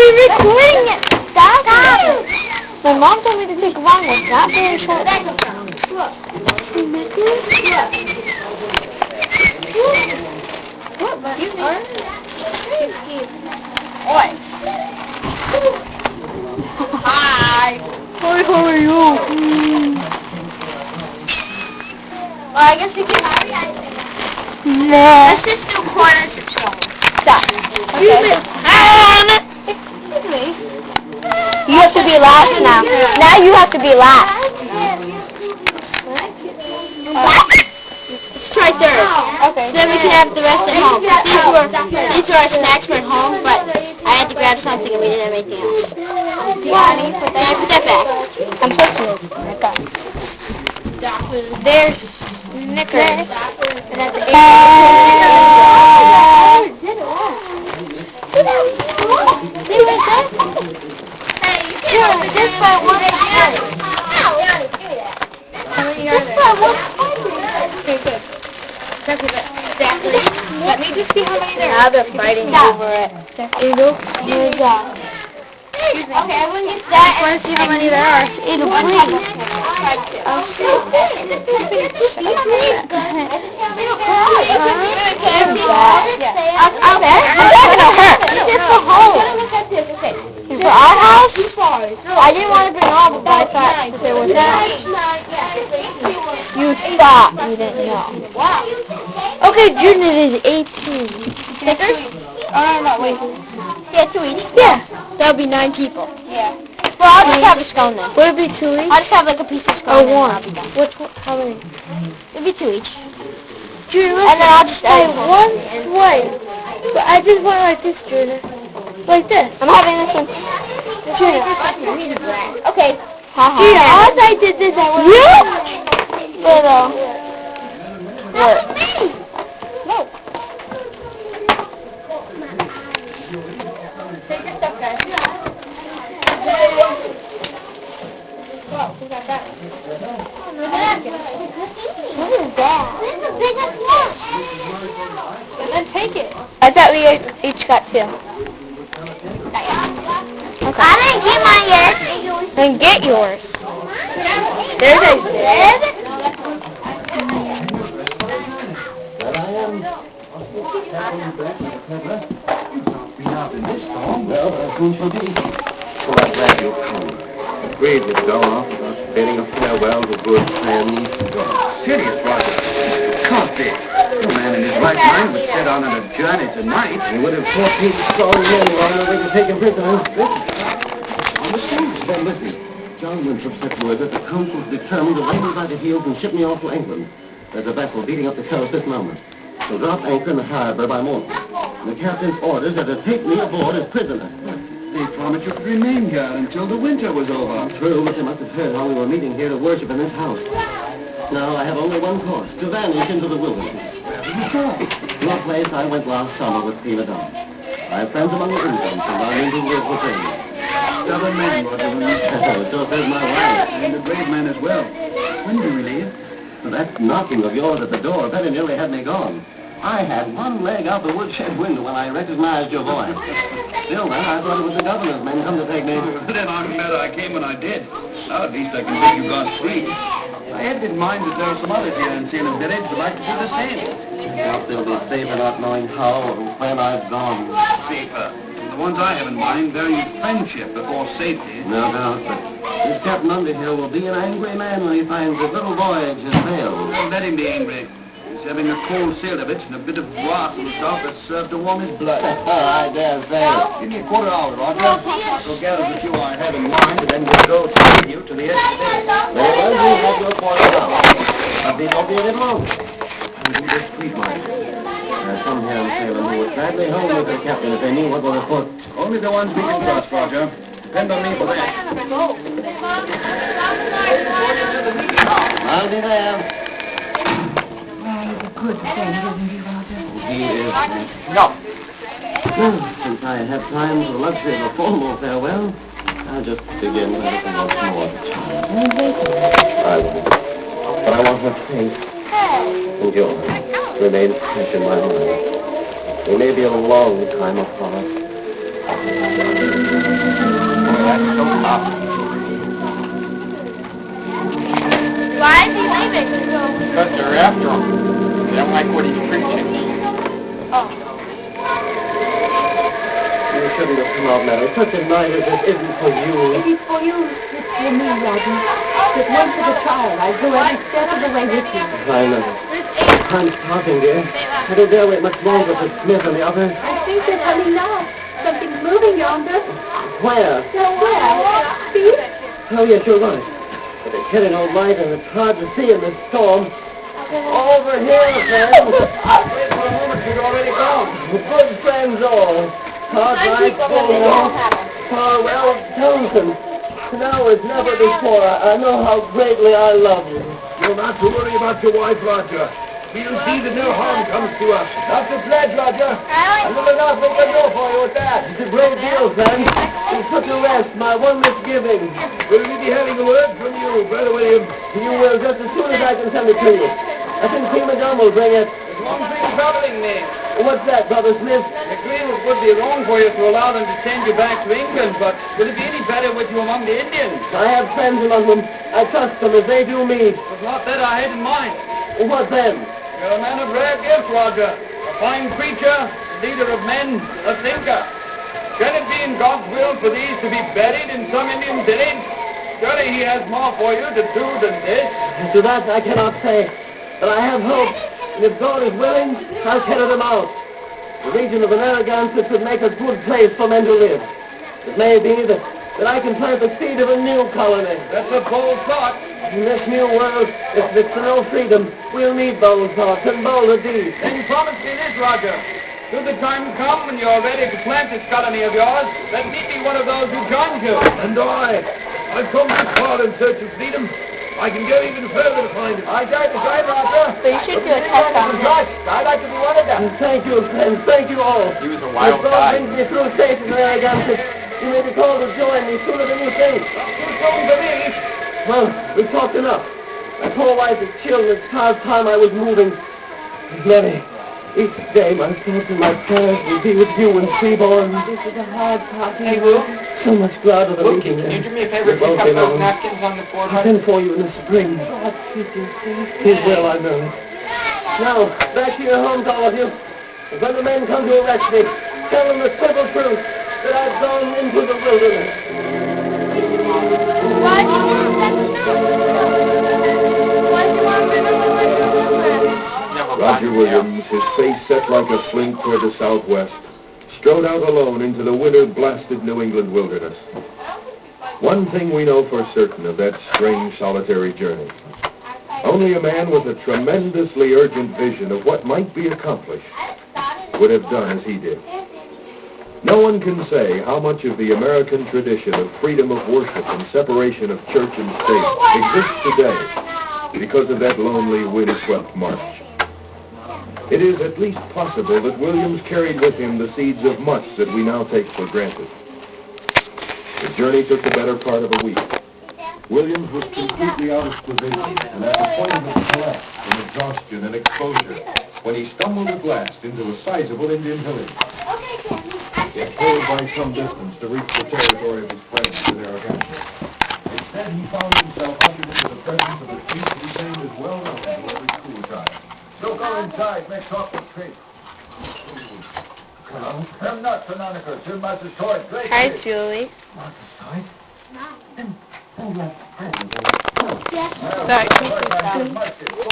be recording it. Stop it. My mom told me to take a long one, not very short. What? Excuse me. What? Hi. Hi, how are you? Well, I guess we can. No. Let's just do corners and shoulders. Stop. Excuse me. Excuse me. You have to be last now. Now you have to be last. Let's try third. Okay. So then we can have the rest at home. These were our snacks for at home, but I had to grab something and we didn't have anything else. Put that back. I'm pushing this. There's Snickers. And that's the just by one point. Just by one point. Exactly. Let me just see how many there are. Now they're fighting over it. It'll please. Okay, everyone gets that. I want to see how many there are. It'll please. It's just the hole. For our house, I didn't want to bring all of them, but I thought that there was enough. You thought you didn't know. Okay, Junior is 18. Stickers? Oh, no, wait. Yeah, 2 each. Yeah. That would be 9 people. Yeah. Well, I'll just have a scone then. Would it be 2 each? I'll just have like a piece of scone. Oh, 1. Which one? How many? It'd be 2 each. Junior, and then I'll just add one slice. But I just want like this, Junior. Like this. I'm having this one. Junior. Okay. Junior, once I did this, I want you? Little. What? No. Take your stuff, guys. Whoa, who got that? What is that? This is the biggest one. And then take it. I thought we each got 2. Okay. I didn't get mine yet. Then get yours. There's a zip. Well, soon shall be. Well, I'm glad you've come. Afraid we'd go off without bidding a farewell to good friends. Serious, Roger. Can't be. No man in his right mind would set on a journey tonight. He would have 14 strong men while they were taken prisoners. On the streets, then listen. John Winthrop sent word that the council's determined to lay me by the heels and ship me off to England. There's a vessel beating up the coast this moment. She'll drop anchor in the harbor by morning. And the captain's orders are to take me aboard as prisoner. They promised you to remain here until the winter was over. True, but they must have heard how we were meeting here to worship in this house. Now I have only one course, to vanish into the wilderness. Where will you go? To a place I went last summer with Prima Donna. I have friends among the Indians, and I mean to live with them. Stubborn men, Roger. So says my wife. And a brave man as well. When do we leave? That knocking of yours at the door very nearly had me gone. I had one leg out the woodshed window when I recognized your voice. Still then, I thought it was the governor's men come to take me. Then I'm glad I came when I did. Now at least I can think you got free. I had in mind that there are some others here in Salem Village who'd like to do the same. Perhaps they'll be safer not knowing how or when I've gone. Safer. The ones I have in mind valuing friendship before safety. No doubt, but this Captain Underhill will be an angry man when he finds his little voyage has failed. Well, let him be angry. He's having a cold sail of it and a bit of grass on the top that served to warm his blood. I dare say. Give me a quarter hour, Roger. So gather the few I have in mind, and then we'll go with you to the edge of the day. Very well, you have your quarter hour. But they don't be a little longer. I'll be discreet, Mike. There's some here in Salem who would gladly hold me to the captain if they knew what was afoot. Only the ones we can trust, Roger. Depend on me for that. I'll be there. He's a good friend, isn't he, Roger? He is. No. Well, since I have time for the luxury of a formal farewell, I'll just begin with everything once more as a child. I will. But I want her face and yours to remain fresh in my mind. We may be a long time apart. Why is he leaving? Because they're after him. They don't like what he's preaching. Oh. You shouldn't have come out, Mary. Such a night as this isn't for you. It is for you. It's for me, Roger. But one for the child. I'll go every step of the way with you. I know. Time's talking, dear. I don't dare wait much longer for Smith and the others. I think they're coming now. Something's moving yonder. Where? Where? See? Oh, yes, you're right. But they're killing no light, and it's hard to see in this storm. Over here, friends. Wait for a moment, you've already gone. Good friends all. Cartwright, Beaumont, Farwell, Townsend. Now as never before, I know how greatly I love you. You're not to worry about your wife, Roger. We'll see that no harm comes to us. That's a pledge, Roger. And little enough we can do for you with that. It's a great deal, friends. You put to rest my one misgiving. Will we be having a word from you, Brother William? You will just as soon as I can send it to you. I think Prima Dom will bring it. There's one thing troubling me. What's that, Brother Smith? McLean would be wrong for you to allow them to send you back to England, but will it be any better with you among the Indians? I have friends among them. I trust them as they do me. It was not that I had in mind. What then? You're a man of rare gifts, Roger. A fine preacher, leader of men, a thinker. Can it be in God's will for these to be buried in some Indian village? Surely he has more for you to do than this. To that I cannot say. But I have hope. And if God is willing, I'll carry them out. The region of the Narragansetts would make a good place for men to live. It may be that I can plant the seed of a new colony. That's a bold thought. In this new world, if it's for no freedom, we'll need bold thoughts and bolder deeds. Then promise me this, Roger. Should the time come when you're ready to plant this colony of yours, let me be one of those who joins you. And I've come this far in search of freedom. I can go even further to find it. I dare to try, Roger. So you should do a test on him. I'd like to be one of them. Thank you, friends. Thank you all. He was a wild if God guy. brings me through safe to the Narragansett, you may be called to join me sooner than you think. Too soon for me. Well, we've talked enough. My poor wife is chilled, and it's past time I was moving. Mary, each day my thoughts and my prayers will be with you and Freeborn. This is a hard party. Hey, Will. So much gladder than Will, meeting can you do them. me a favor? Pick up those napkins on the floor, I'll bud? send for you in the spring. God keep you safe. His will, I know it. Now, back to your homes, all of you. And when the men come to arrest me, tell them the simple truth, that I've gone into the wilderness. Why do you want that to know? Why do you want to know? Never Roger mind. Williams, his face set like a flint toward the southwest, strode out alone into the winter-blasted New England wilderness. One thing we know for certain of that strange, solitary journey. Only a man with a tremendously urgent vision of what might be accomplished would have done as he did. No one can say how much of the American tradition of freedom of worship and separation of church and state exists today because of that lonely, wind-swept march. It is at least possible that Williams carried with him the seeds of much that we now take for granted. The journey took the better part of a week. Williams was completely out of position and at the point of collapse from exhaustion and exposure when he stumbled at last into a sizable Indian village. Yet pulled by some distance to reach the territory of his friends to their Narragansett. Instead, he found himself ushered into the presence of a chief who seemed as well known to every school child. So go inside, make talk with Tree. I'm not Canonicus, you're Master Sword. Great. Hi, Julie. Not the sight. Sorry, take your time. Sorry.